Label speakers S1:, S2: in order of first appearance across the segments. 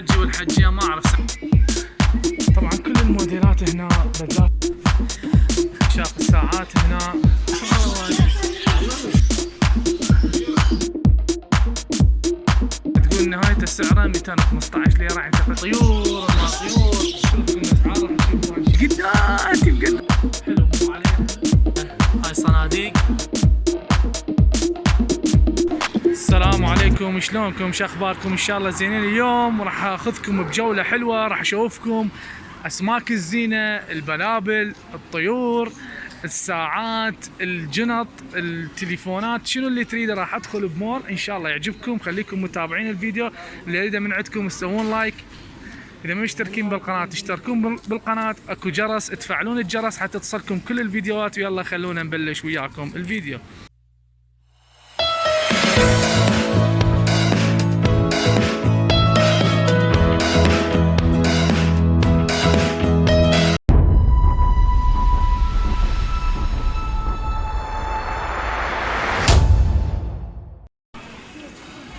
S1: الحجي والحجيه ما اعرف. طبعا كل الموديلات هنا بدلات شاق الساعات هنا. تقول نهاية السعر 215 ليرة عند طيور ما طيور. شوفكم الاسعار راح تشوفوها قداتي بقد حلو مو عليها. هاي صناديق. السلام عليكم، شلونكم؟ شو اخباركم؟ ان شاء الله زينين. اليوم راح اخذكم بجولة حلوة، راح اشوفكم اسماك الزينة، البلابل، الطيور، الساعات، الجنط، التليفونات، شنو اللي تريده. راح ادخل بمول ان شاء الله يعجبكم. خليكم متابعين الفيديو. اللي يريده من عندكم تسوون لايك، اذا ما مشتركين بالقناه تشتركون بالقناه، اكو جرس تفعلون الجرس حتى تصلكم كل الفيديوهات. ويلا خلونا نبلش وياكم الفيديو.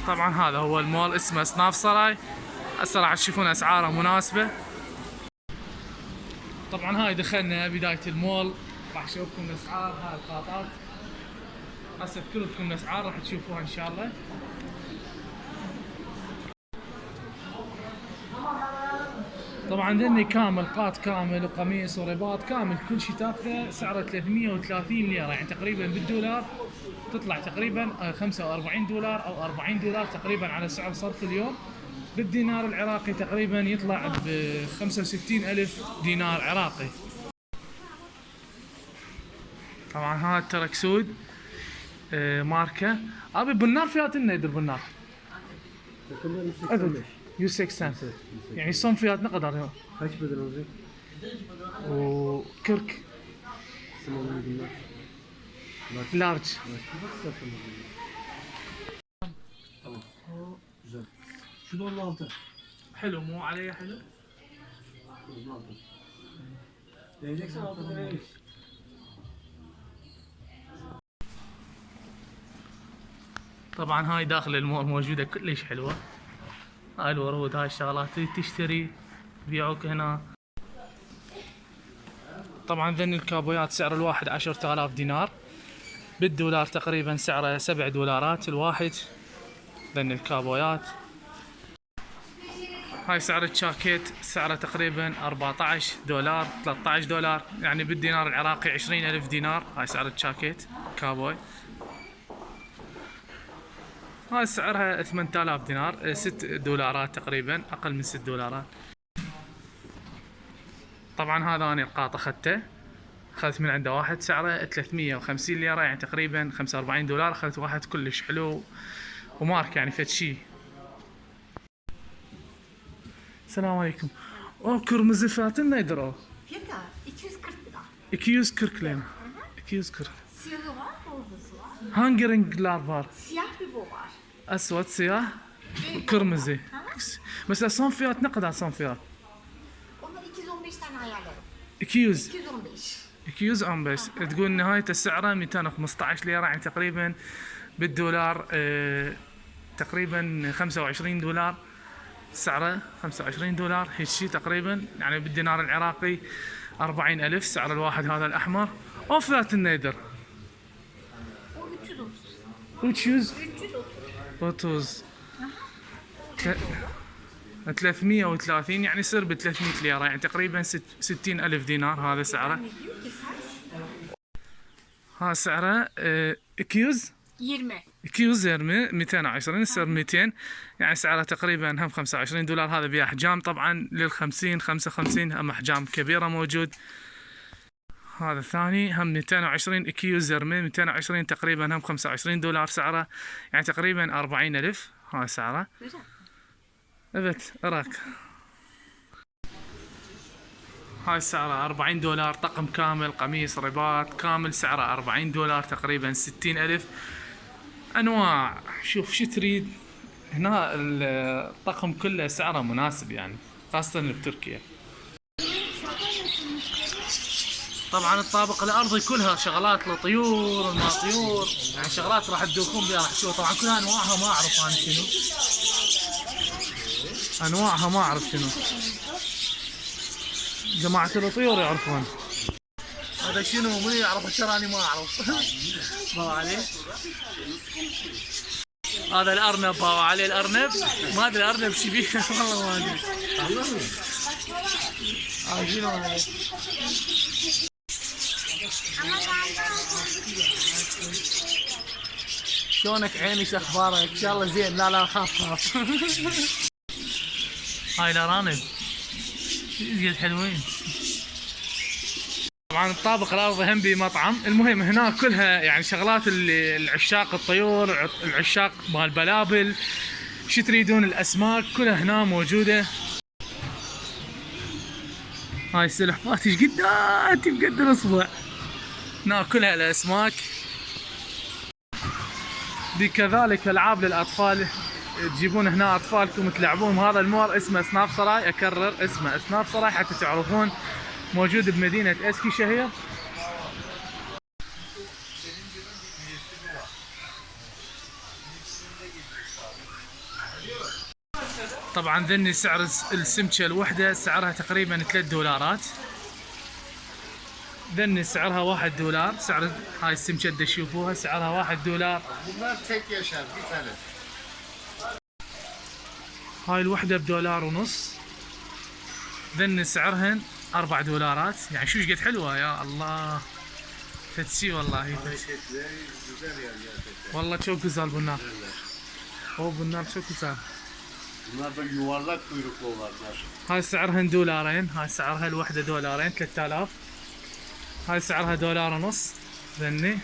S1: طبعا هذا هو المول، اسمه اصناف سراي. هسه راح تشوفون اسعاره مناسبه. طبعا هاي دخلنا بدايه المول، راح اشوفكم الاسعار. هاي القاطات هسه اذكر لكم الاسعار راح تشوفوها ان شاء الله. طبعا ذني كامل، قاط كامل وقميص ورباط كامل، كل شيء تاخذه سعره 330 ليره، يعني تقريبا بالدولار تطلع تقريبا 45 دولار او 40 دولار تقريبا على سعر صرف اليوم. بالدينار العراقي تقريبا يطلع ب 65,000 دينار عراقي. طبعا هذا التركسود ماركه ابي بالنار فيات النيدر بالنار يو 6 يعني صم فيات نقدر
S2: kaç beden olacak?
S1: وكرك
S2: Sınavına günler.
S1: لارج.
S2: Tamam. Güzel. Şu da 16.
S1: حلو مو علي حلو.
S2: 16. Deneyeceksen 6 deneyelim.
S1: طبعا هاي داخل المول موجوده كلش حلوه. هاي الورود، هاي الشغلات تشتري بيعوك هنا. طبعا ذن الكابويات سعر الواحد 10,000 دينار، بالدولار تقريبا سعره 7 دولارات الواحد. ذن الكابويات. هاي سعر الجاكيت سعره تقريبا 14 دولار 13 دولار، يعني بالدينار العراقي 20,000 دينار. هاي سعر الجاكيت كابوي. هاي سعرها 8,000 دينار، 6 دولارات تقريبا، اقل من 6 دولارات. طبعا هذا انا القاط اخذت من عنده واحد سعره 350 ليره، يعني تقريبا 45 دولار. اخذت واحد كلش حلو ومارك يعني فد شي. السلام عليكم. كرمزي فاتن يدرو
S3: Fiyatı 240 lira.
S1: 240 lira. 240.
S3: Siyahı var, beyazı var.
S1: Hangi renkler var?
S3: Siyah bir bu var.
S1: اسود سياه كرمزي. مثلا صون فيات نقدر صون فيات
S3: Onlar 215 tane ayarlarım.
S1: 200
S3: 215.
S1: 200 بس. تقول نهاية السعر 215 ليرة، يعني تقريبا بالدولار تقريبا 25 دولار سعره. 25 دولار هيك شيء تقريبا، يعني بالدينار العراقي 40,000 سعر الواحد. هذا الأحمر أوفات النيدر
S3: O 330.
S1: 300
S3: 330.
S1: 330 يعني يصير ب 300 ليرة، يعني تقريبا 60,000 دينار. هذا سعره.
S3: Ne diyor ki size?
S1: هذا سعره 200
S3: 20.
S1: 220 220 يصير 200، يعني سعره تقريبا هم 25 دولار. هذا بأحجام طبعا لل50 55 هم أحجام كبيرة موجود. هذا الثاني هم 220 220 220 تقريبا هم 25 دولار سعره، يعني تقريبا 40,000. هذا سعره. ابت اراك. هاي سعره 40 دولار، طقم كامل قميص رباط كامل سعره 40 دولار تقريبا 60,000. انواع شوف شو تريد هنا. الطقم كله سعره مناسب يعني، خاصة بتركيا. طبعا الطابق الارضي كلها شغلات لطيور وما طيور، يعني شغلات راح تدوخون بها. راح تشوف طبعا كلها انواعها ما اعرف انا شنو. انواعها ما اعرف شنو. جماعة الطيور يعرفون. هذا شنو؟ من يعرف؟ تراني ما اعرف. باو عليه. هذا الارنب، باو عليه الارنب. ما ادري الارنب شو بيه. والله ما ادري. شنو هذا؟ شلونك عيني؟ شو اخبارك؟ ان شاء الله زين. لا خاف. هاي الارانب قد حلوين. طبعا الطابق الارضي هم بمطعم. المهم هنا كلها يعني شغلات اللي العشاق الطيور، العشاق مال البلابل، شو تريدون الاسماك كلها هنا موجوده. هاي السلحفات ايش قد بقد الاصبع. هنا كلها الاسماك. دي كذلك العاب للاطفال، تجيبون هنا اطفالكم تلعبون. هذا المول اسمه سناب سراي، اكرر اسمه سناب سراي حتى تعرفون. موجود بمدينة اسكي شهير. طبعا ذني سعر السمكة الوحدة سعرها تقريبا $3. ذني سعرها $1. سعر هاي السمكة اللي تشوفوها سعرها $1. هاي الوحدة $1.50. ذني سعرهن $4. يعني شو قد حلوة يا الله. فتسي والله فتسي. والله çok güzel bunlar. bunlar çok güzel.
S4: Bunlar da yuvarlak kuyruklu olanlar.
S1: هاي سعرهن $2. هاي سعرها الوحدة $2 3000. هاي سعرها $1.50. ذني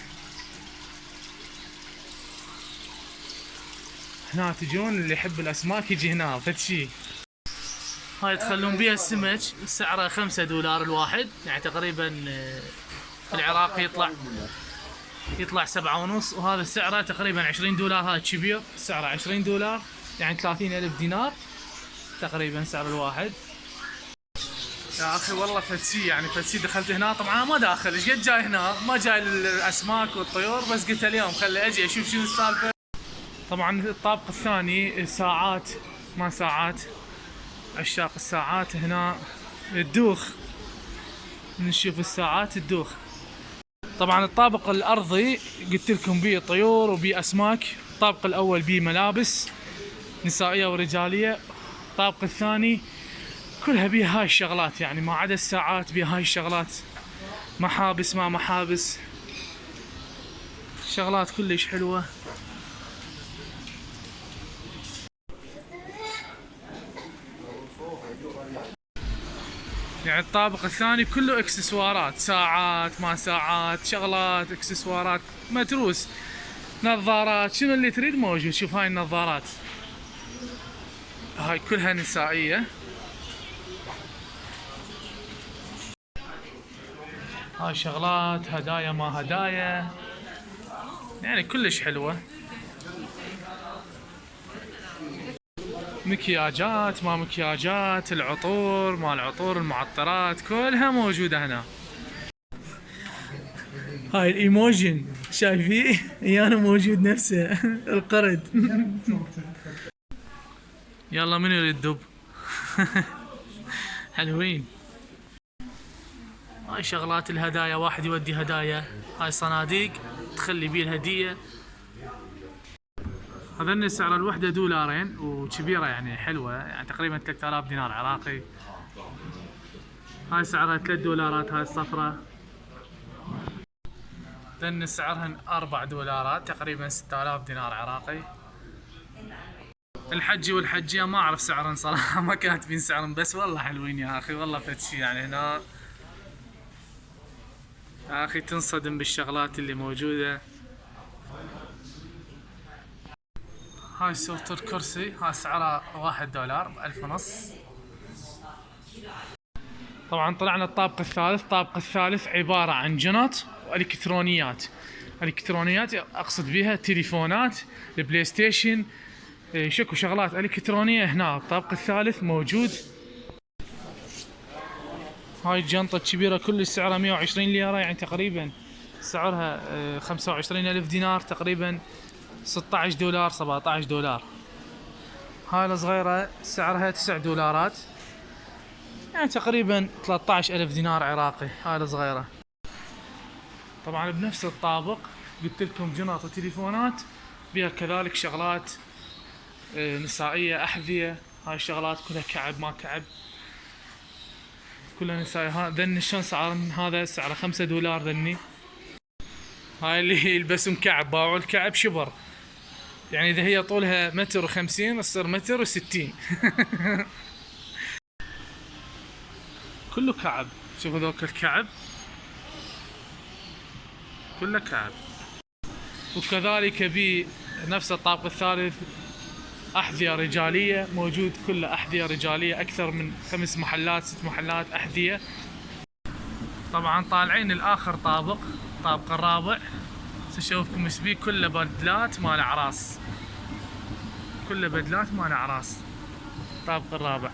S1: هنا تجون اللي يحب الاسماك يجي هنا فتشي. هاي تخلون بيها السمك سعرها $5 الواحد. يعني تقريبا في العراق يطلع 7.5. وهذا سعره تقريبا $20. هاي كبير سعره $20 يعني 30,000 دينار تقريبا سعر الواحد. يا اخي والله فتسي يعني فتسي. دخلت هنا طبعا ما داخل ايش قد جاي هنا، ما جاي للاسماك والطيور، بس قلت اليوم خلي اجي اشوف شنو السالفه. طبعا الطابق الثاني ساعات، ما ساعات عشاق الساعات هنا. الدوخ نشوف الساعات الدوخ. طبعا الطابق الارضي قلت لكم بيه طيور وبيه اسماك. الطابق الاول بيه ملابس نسائيه ورجاليه. الطابق الثاني كلها بيه هاي الشغلات، يعني ما عدا الساعات بيه هاي الشغلات. محابس ما محابس، شغلات كلش حلوه. يعني الطابق الثاني كله اكسسوارات، ساعات ما ساعات، شغلات اكسسوارات، متروس، نظارات، شنو اللي تريد موجود. شوف هاي النظارات هاي كلها نسائية. هاي شغلات هدايا ما هدايا، يعني كلش حلوة. مكياجات ما مكياجات، العطور ما العطور، المعطرات كلها موجودة هنا. هاي الايموجن شايفيه؟ انا موجود نفسه. القرد. يلا من يريد دب. حلوين. هاي شغلات الهدايا، واحد يودي هدايا. هاي صناديق تخلي بيه الهدية. هذن سعر الوحدة $2 وكبيرة يعني حلوة، يعني تقريبا 3000 دينار عراقي. هاي سعرها $3. هاي الصفرة. ذن سعرهن $4 تقريبا 6000 دينار عراقي. الحجي والحجية ما اعرف سعرهم صراحة، ما كاتبين سعرهم، بس والله حلوين يا اخي. والله فتشي يعني هنا يا اخي تنصدم بالشغلات اللي موجودة. هاي صورة الكرسي، هاي سعرها $1 ب1500. طبعا طلعنا الطابق الثالث. الطابق الثالث عبارة عن جنط والكترونيات. الكترونيات اقصد بها تليفونات، البلاي ستيشن، شكو شغلات الكترونية هنا. الطابق الثالث موجود. هاي الجنطة الكبيرة كلش سعرها 120 ليرة، يعني تقريبا سعرها 25,000 دينار، تقريبا $16 $17. هاي الصغيرة سعرها $9، يعني تقريبا 13,000 دينار عراقي. هاي الصغيرة. طبعا بنفس الطابق قلت لكم جنط وتليفونات، بها كذلك شغلات نسائية، أحذية. هاي الشغلات كلها كعب ما كعب، كلها نسائي. ذني شلون سعر هذا؟ سعره $5 ذني. هاي اللي يلبسون كعب، باعوا الكعب شبر، يعني اذا هي طولها 1.50 متر تصير 1.60 متر. كله كعب. شوفوا ذوك الكعب كله كعب. وكذلك بنفس الطابق الثالث أحذية رجالية، موجود كله أحذية رجالية، أكثر من 5 محلات 6 محلات أحذية. طبعا طالعين الآخر طابق الرابع، سأشوفكم ايش بيه. كله بدلات مال أعراس، كله بدلات مال أعراس. الطابق الرابع.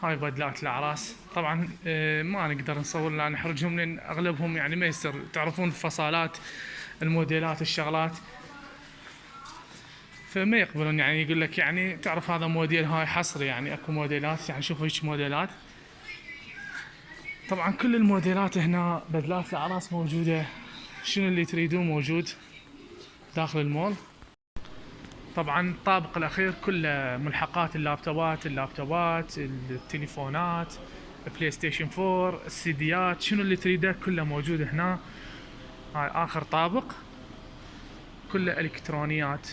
S1: هاي بدلات الأعراس. طبعا ما نقدر نصور لا نحرجهم، لأن أغلبهم يعني ما يصير تعرفون الفصالات، الموديلات، الشغلات، فما يقبلون. يعني يقول لك يعني تعرف هذا موديل، هاي حصري، يعني اكو موديلات، يعني شوفوا هيك موديلات. طبعا كل الموديلات هنا بدلات الأعراس موجودة، شنو اللي تريدون موجود داخل المول. طبعا الطابق الأخير كله ملحقات اللابتوبات، التليفونات، بلاي ستيشن 4، السيديات، شنو اللي تريده كله موجود هنا. هاي آخر طابق كله إلكترونيات،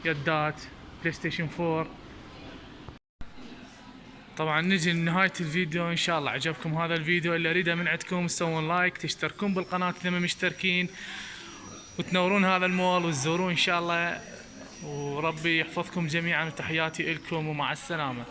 S1: يدات، بلاي ستيشن 4. طبعا نجي لنهاية الفيديو. ان شاء الله عجبكم هذا الفيديو. اللي اريده من عندكم تسوون لايك، تشتركون بالقناة اذا ما مشتركين، وتنورون هذا المول وتزورون ان شاء الله. وربي يحفظكم جميعا، وتحياتي لكم ومع السلامة.